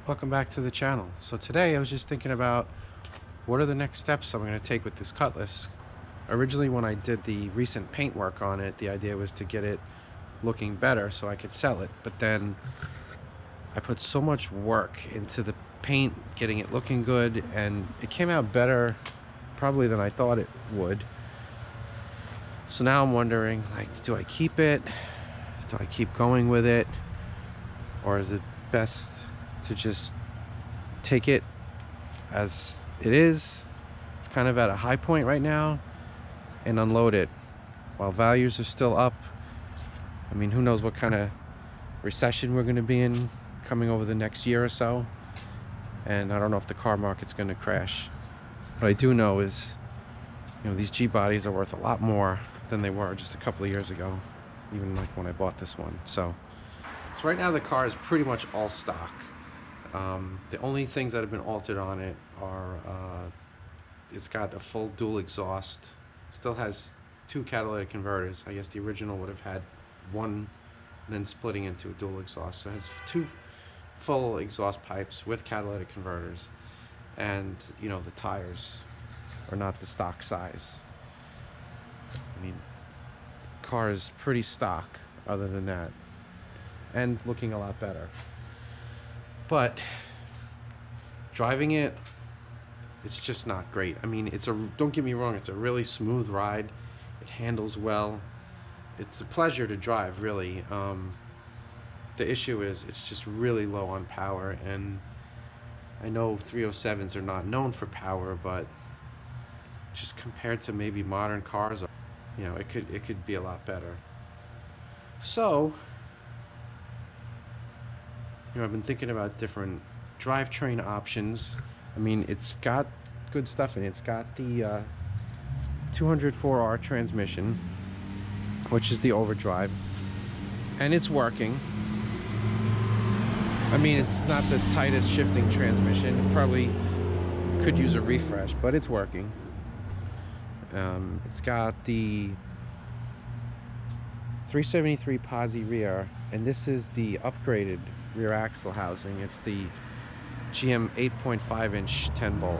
Welcome back to the channel. So today I was just thinking about what are the next steps I'm going to take with this Cutlass. Originally, when I did the recent paint work on it, the idea was to get it looking better so I could sell it. But then I put so much work into the paint, getting it looking good, and it came out better probably than I thought it would. So now I'm wondering, like, do I keep it? Do I keep going with it? Or is it best to just take it as it is? It's kind of at a high point right now, and unload it while values are still up. I mean, who knows what kind of recession we're going to be in coming over the next year or so, and I don't know if the car market's going to crash. What I do know is, these G bodies are worth a lot more than they were just a couple of years ago, even like when I bought this one. So right now the car is pretty much all stock. The only things that have been altered on it are it's got a full dual exhaust, still has 2 catalytic converters. I guess the original would have had one, then splitting into a dual exhaust. So it has 2 full exhaust pipes with catalytic converters, and the tires are not the stock size. I mean, car is pretty stock other than that, and looking a lot better. But driving it, it's just not great. I mean, don't get me wrong, it's a really smooth ride. It handles well. It's a pleasure to drive, really. The issue is it's just really low on power, and I know 307s are not known for power, but just compared to maybe modern cars, it could be a lot better. So I've been thinking about different drivetrain options. I mean, it's got good stuff in it. It's got the 204R transmission, which is the overdrive, and it's working. I mean, it's not the tightest shifting transmission. It probably could use a refresh, but it's working. It's got the 373 posi rear, and this is the upgraded rear axle housing. It's the GM 8.5-inch 10 bolt,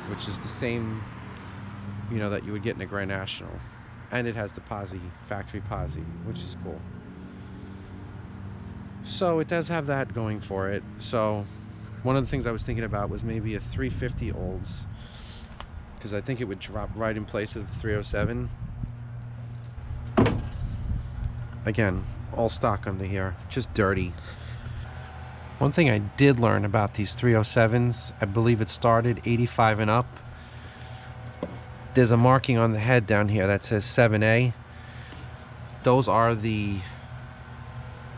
which is the same that you would get in a Grand National, and it has the posi, factory posi, which is cool. So it does have that going for it. So one of the things I was thinking about was maybe a 350 Olds, because I think it would drop right in place of the 307. Again, all stock under here, just dirty. One thing I did learn about these 307s, I believe it started 85 and up. There's a marking on the head down here that says 7A. Those are I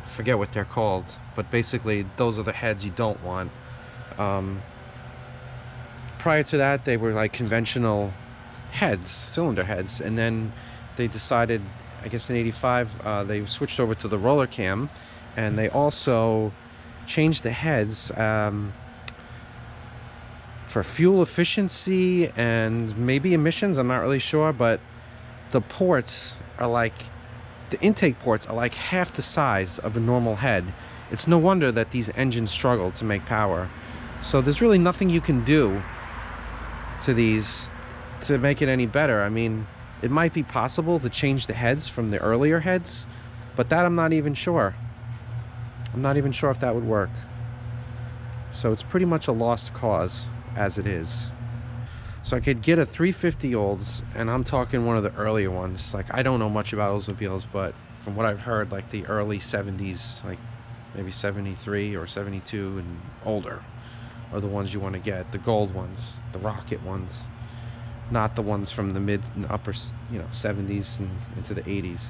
forget what they're called, but basically those are the heads you don't want. Prior to that, they were like conventional heads, cylinder heads, and then they decided, I guess in 85, they switched over to the roller cam, and they also changed the heads for fuel efficiency and maybe emissions. I'm not really sure, but the ports are the intake ports are like half the size of a normal head. It's no wonder that these engines struggle to make power. So there's really nothing you can do to these to make it any better. I mean, it might be possible to change the heads from the earlier heads, but that I'm not even sure. I'm not even sure if that would work. So it's pretty much a lost cause as it is. So I could get a 350 Olds, and I'm talking one of the earlier ones. Like, I don't know much about Oldsmobiles, but from what I've heard, like the early 70s, like maybe 73 or 72 and older are the ones you want to get. The gold ones, the rocket ones, not the ones from the mid and upper 70s and into the 80s.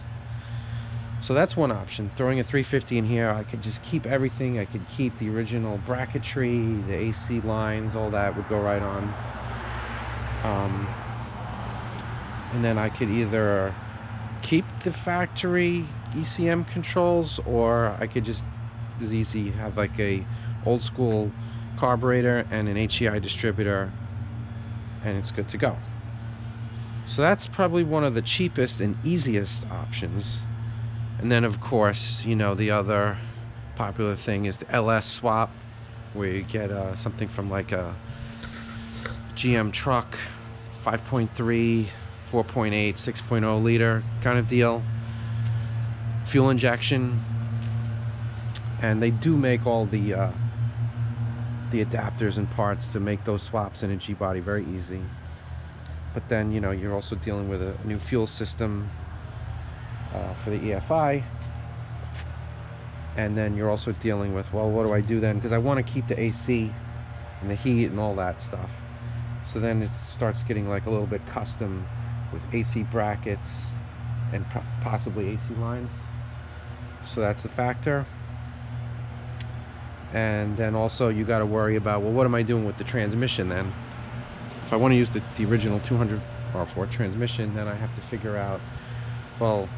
So that's one option. Throwing a 350 in here, I could just keep everything. I could keep the original bracketry, the AC lines, all that would go right on. And then I could either keep the factory ECM controls, or I could just as easy have like a old school carburetor and an HEI distributor, and it's good to go. So that's probably one of the cheapest and easiest options. And then of course, the other popular thing is the LS swap. where you get something from like a GM truck, 5.3, 4.8, 6.0 liter kind of deal, fuel injection, and they do make all the adapters and parts to make those swaps in a G-body very easy. But then, you know, you're also dealing with a new fuel system for the EFI, and then you're also dealing with, well, what do I do then? Because I want to keep the AC and the heat and all that stuff. So then it starts getting like a little bit custom with AC brackets and possibly AC lines. So that's a factor. And then also you got to worry about, well, what am I doing with the transmission then? If I want to use the original 200 R4 transmission, then I have to figure out, well,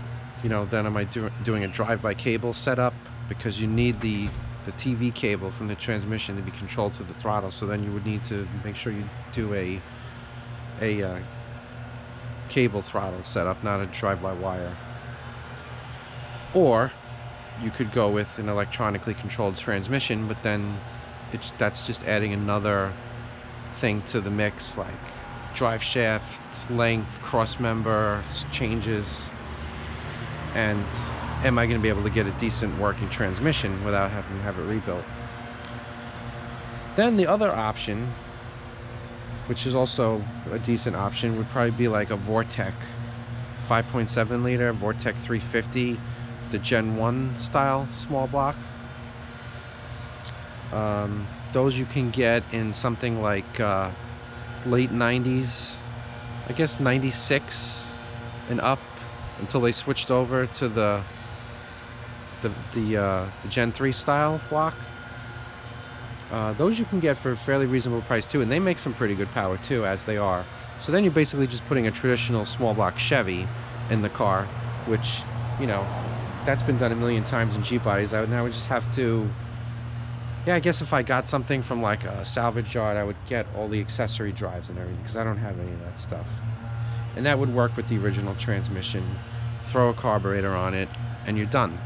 you know, then am I doing a drive-by cable setup? Because you need the TV cable from the transmission to be controlled to the throttle. So then you would need to make sure you do a cable throttle setup, not a drive-by wire. Or you could go with an electronically controlled transmission, but then that's just adding another thing to the mix, like drive shaft length, cross member changes, and am I going to be able to get a decent working transmission without having to have it rebuilt? Then the other option, which is also a decent option, would probably be like a Vortec 5.7 liter, Vortec 350, the Gen 1 style small block. Those you can get in something like late 90s, I guess 96 and up, until they switched over to the Gen 3 style block. Those you can get for a fairly reasonable price too, and they make some pretty good power too, as they are. So then you're basically just putting a traditional small block Chevy in the car, which, you know, that's been done a million times in Jeep bodies. I would just have to, yeah, I guess if I got something from like a salvage yard, I would get all the accessory drives and everything, because I don't have any of that stuff. And that would work with the original transmission. Throw a carburetor on it, and you're done.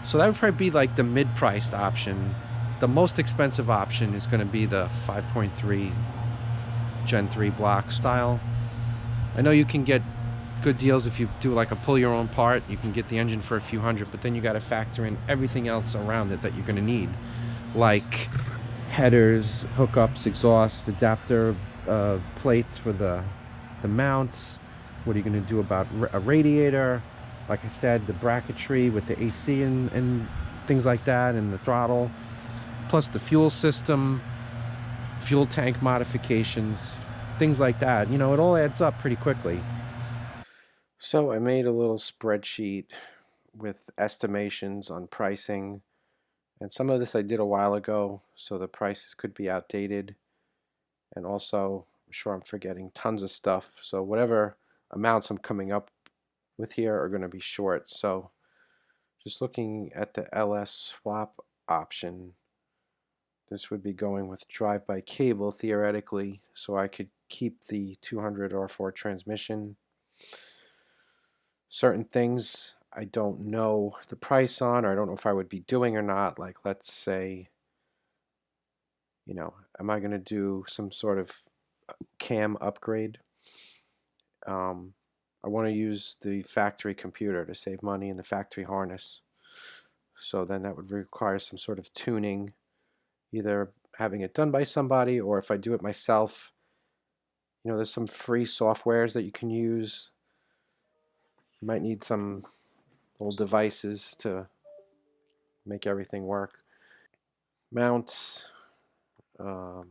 So that would probably be like the mid-priced option. The most expensive option is going to be the 5.3 Gen 3 block style. I know you can get good deals if you do like a pull your own part. You can get the engine for a few hundred, but then you got to factor in everything else around it that you're going to need, like headers, hookups, exhaust, adapter plates for the mounts. What are you going to do about a radiator? Like I said, the bracketry with the AC and things like that, and the throttle, plus the fuel system, fuel tank modifications, things like that. You know, it all adds up pretty quickly. So I made a little spreadsheet with estimations on pricing, and some of this I did a while ago, so the prices could be outdated. And also, I'm sure I'm forgetting tons of stuff, so whatever amounts I'm coming up with here are going to be short. So just looking at the LS swap option, this would be going with drive-by cable theoretically, so I could keep the 200 R4 transmission. Certain things I don't know the price on, or I don't know if I would be doing or not. Like, let's say, you know, am I going to do some sort of cam upgrade? I want to use the factory computer to save money in the factory harness. So then that would require some sort of tuning, either having it done by somebody, or if I do it myself, you know, there's some free softwares that you can use. You might need some little devices to make everything work. Mounts, um,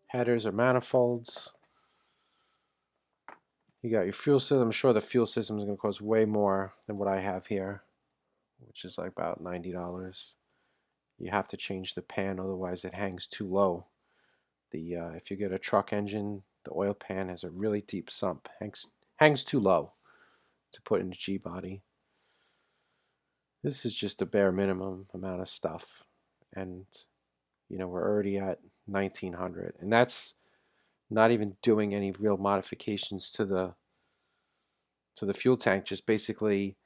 headers or manifolds. You got your fuel system. I'm sure the fuel system is going to cost way more than what I have here, which is like about $90. You have to change the pan, otherwise it hangs too low. If you get a truck engine, the oil pan has a really deep sump, hangs too low to put in a G body. This is just a bare minimum amount of stuff, and you know, we're already at 1900, and that's not even doing any real modifications to the fuel tank, just basically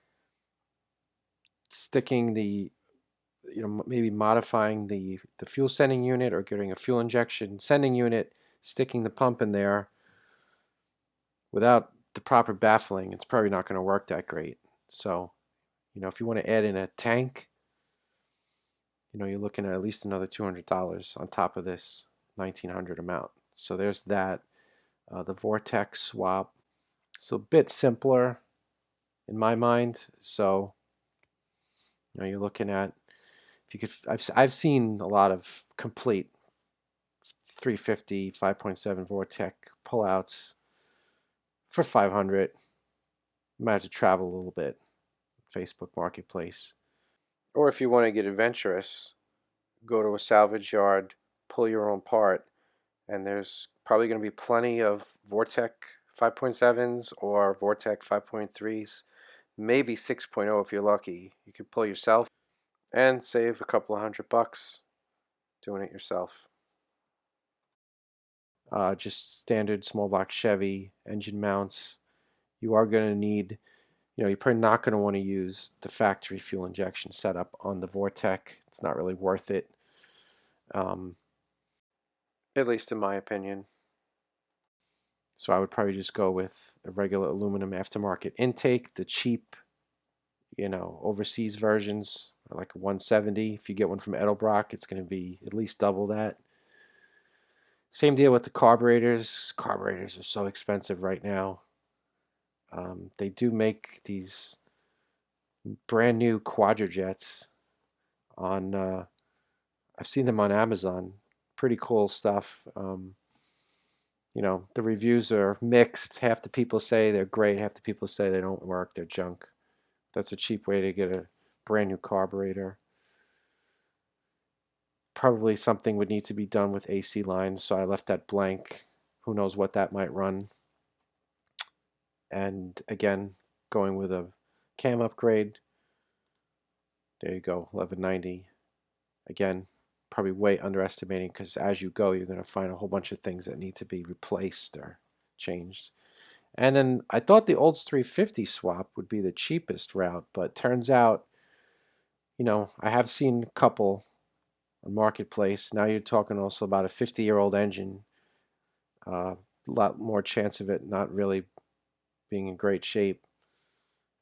sticking the maybe modifying the fuel sending unit or getting a fuel injection sending unit, sticking the pump in there without the proper baffling, it's probably not going to work that great. So, if you want to add in a tank, you're looking at least another $200 on top of this 1900 amount. So there's that. The vortex swap. It's a bit simpler in my mind. So, you're looking at, if you could, I've seen a lot of complete 350 5.7 vortex pullouts for 500. You might have to travel a little bit. Facebook Marketplace. Or if you want to get adventurous, go to a salvage yard, pull your own part, and there's probably going to be plenty of Vortec 5.7s or Vortec 5.3s, maybe 6.0 if you're lucky. You could pull yourself and save a couple of $100 doing it yourself. Just standard small block Chevy engine mounts. You are going to need, you're probably not going to want to use the factory fuel injection setup on the Vortec. It's not really worth it, at least in my opinion. So I would probably just go with a regular aluminum aftermarket intake, the cheap, overseas versions, like a 170. If you get one from Edelbrock, it's going to be at least double that. Same deal with the carburetors. Carburetors are so expensive right now. They do make these brand new quadrajets on, I've seen them on Amazon. Pretty cool stuff. The reviews are mixed. Half the people say they're great, half the people say they don't work, they're junk. That's a cheap way to get a brand new carburetor. Probably something would need to be done with AC lines, so I left that blank. Who knows what that might run. And again, going with a cam upgrade. There you go, 1190. Again, probably way underestimating, because as you go, you're going to find a whole bunch of things that need to be replaced or changed. And then I thought the Olds 350 swap would be the cheapest route, but turns out, I have seen a couple on Marketplace. Now you're talking also about a 50-year-old engine. A lot more chance of it not really being in great shape.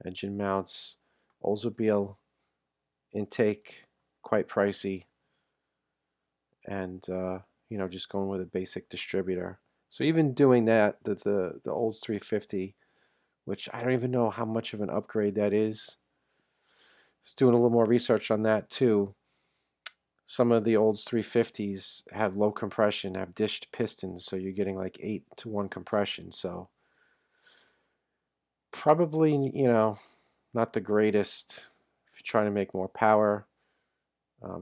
Engine mounts, Oldsmobile intake, quite pricey. And, just going with a basic distributor. So even doing that, the Olds 350, which I don't even know how much of an upgrade that is. Just doing a little more research on that too. Some of the Olds 350s have low compression, have dished pistons, so you're getting like 8-to-1 compression. So probably, not the greatest if you're trying to make more power.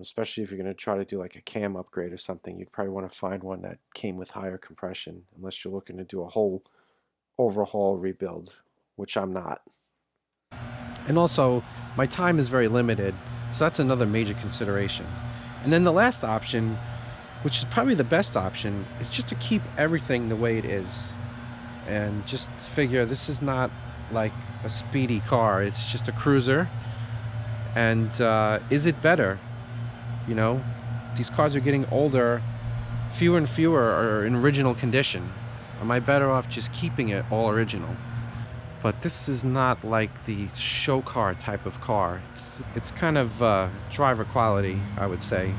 Especially if you're going to try to do like a cam upgrade or something, you'd probably want to find one that came with higher compression, unless you're looking to do a whole overhaul rebuild, which I'm not. And also, my time is very limited, so that's another major consideration. And then the last option, which is probably the best option, is just to keep everything the way it is. And just figure this is not like a speedy car, it's just a cruiser. And is it better? These cars are getting older, fewer and fewer are in original condition. Am I better off just keeping it all original? But this is not like the show car type of car. It's kind of driver quality, I would say.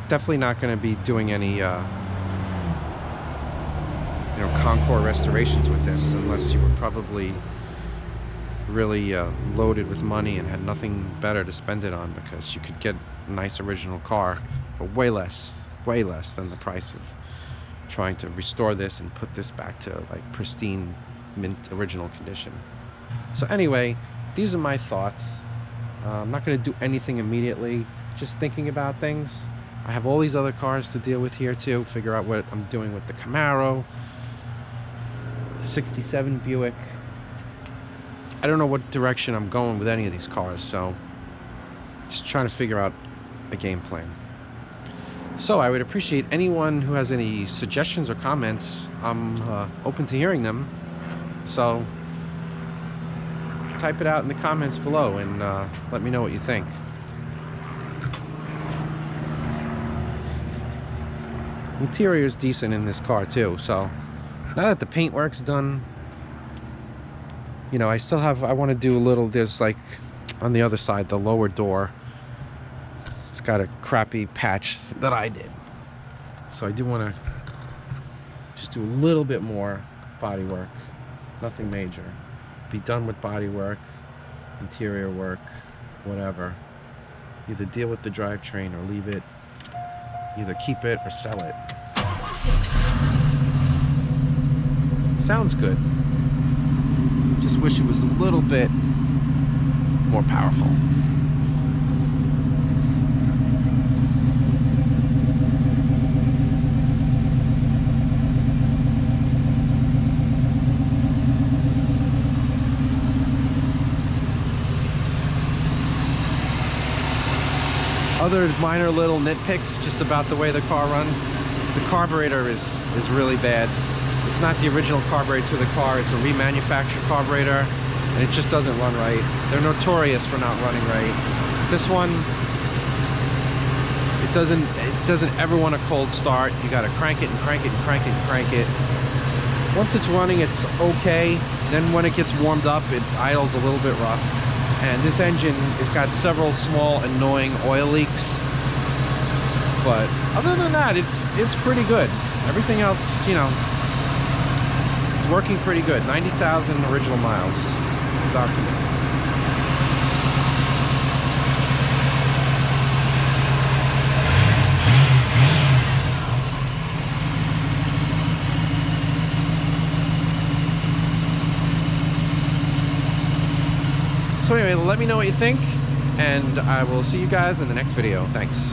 Definitely not going to be doing any Concours restorations with this, unless you were probably really loaded with money and had nothing better to spend it on, because you could get a nice original car for way less than the price of trying to restore this and put this back to like pristine mint original condition. So anyway, these are my thoughts. I'm not going to do anything immediately, just thinking about things. I have all these other cars to deal with here too, figure out what I'm doing with the Camaro, the 67 Buick. I don't know what direction I'm going with any of these cars, so just trying to figure out a game plan. So I would appreciate anyone who has any suggestions or comments. I'm open to hearing them. So type it out in the comments below and let me know what you think. Interior is decent in this car too. So now that the paintwork's done, you know, I want to do a little, there's like on the other side, the lower door, it's got a crappy patch that I did. So I do want to just do a little bit more body work. Nothing major. Be done with body work, interior work, whatever. Either deal with the drivetrain or leave it. Either keep it or sell it. Sounds good. Just wish it was a little bit more powerful. Other minor little nitpicks just about the way the car runs. The carburetor is really bad. It's not the original carburetor to the car, it's a remanufactured carburetor, and it just doesn't run right. They're notorious for not running right. This one, it doesn't ever want a cold start. You gotta crank it and crank it and crank it and crank it. Once it's running, it's okay. Then when it gets warmed up, it idles a little bit rough. And this engine has got several small annoying oil leaks. But other than that, it's pretty good. Everything else, you know, it's working pretty good. 90,000 original miles documented. So anyway, let me know what you think, and I will see you guys in the next video. Thanks.